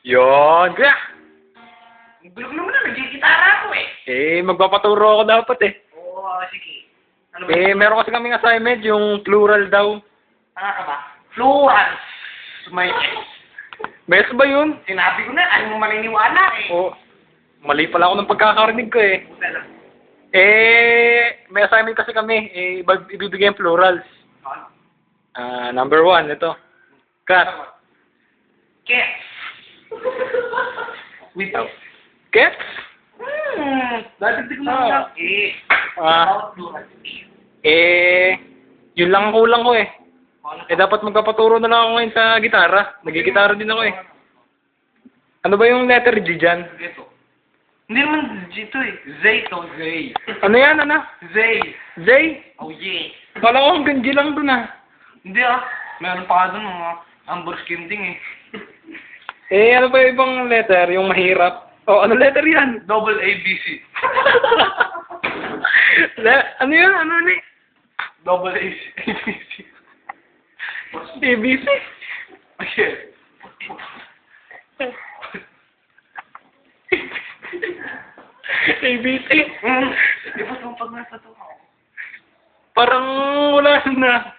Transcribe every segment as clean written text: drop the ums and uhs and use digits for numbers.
Yon, kuya. Ang gulo naman na, nagigitara ako eh. Magpapaturo ako dapat eh. Oo, sige. Ano ba? Meron kasi kaming assignment, yung plural daw. Ano ka ba? Florence. May S. Bes ba yun? Sinabi ko na, ayaw mo maniniwala eh. Oo. Mali pala ako ng pagkakarinig ko eh. Ano? May assignment kasi kami. Ibibigay ang plurals. Number 1, ito. Cat. Cats. With S. Cats? Dadagdag mo lang. Yun lang ang kulang ko eh. Dapat magpapaturo na lang ako ngayon sa gitara. Nagigitara din ako eh. Ano ba yung letter G dyan? Ito. Hindi naman G to eh. Zay to, Zay. Ano yan, ano? Zay. J? Oh yeah. Kala ko hanggang G lang dun ah. Hindi ah. Meron pa ka dun mga ambor skinding eh. Ano ba yung ibang letter? Yung mahirap? Ano letter yan? Double ABC. Ano yan? Ano ni? Double ABC. ABC? Okay. ABC? Di ba itong pag nasa to ako? Parang wala na.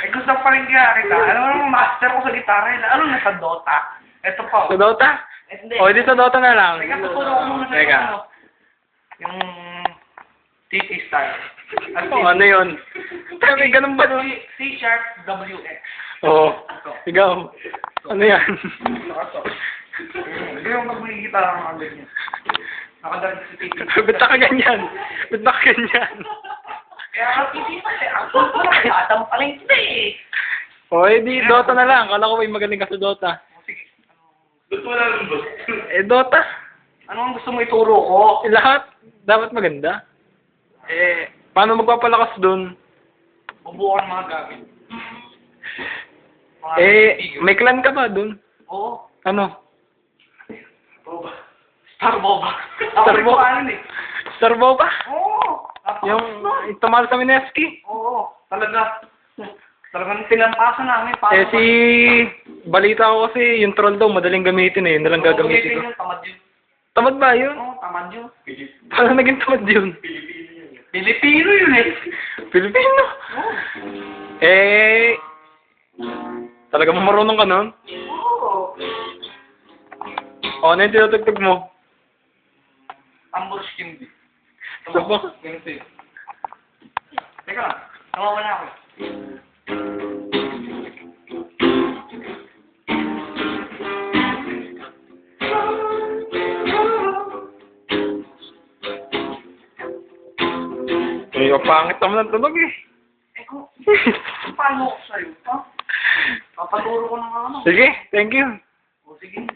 Gusto pa rin kaya kita. Alam mo naman, master ko sa gitara. Ano nasa Dota? Ito pa. Sa Dota? Hindi. Hindi sa Dota na lang. Teka, tuturo ko muna sa Teka. ano. Yung TT style. Ano yun? May ganun ba nun? C# WX. Oo. Ikaw. Ano yan? Hindi yung pag may gitara ng agad niya. Nakadalag sa TT. Ba't ka ganyan? Ba't ka ganyan? Kaya ang TT pa siya. Ang tulpo na kaya. Adam pa lang kita eh. Di Dota na lang. Kala ko may magaling ka sa Dota. Sige. Gusto mo lang ba? Dota. Ano ang gusto mo ituro ko? Lahat. Dapat maganda. Paano magpapalakas dun? Bubukan mga gamit. Mga figure. May clan ka ba dun? Oo. Ano? Boba. Star Boba. Star Ako Boba? rin Star Boba? Oo. Yung tumal sa Mineski? Oo. Talagang tinampasan namin. Balita ko kasi yung troll daw madaling gamitin eh. Yun na lang gagamitin ko. Tamad yun. Tamad ba yun? Oo, tamad yun. Paano naging tamad yun? Pilipino yun eh. Pilipino? Oo. Talaga marunong ka nun? Oo. Ano yung tinutugtog mo? Ambor skindi. Ano ba? Ganito yun. Teka lang. Nawawala ako. Pangit naman ang tunog eh. Paano ko sa'yo? Papaturo ko na nga ano. Sige, thank you. O sige.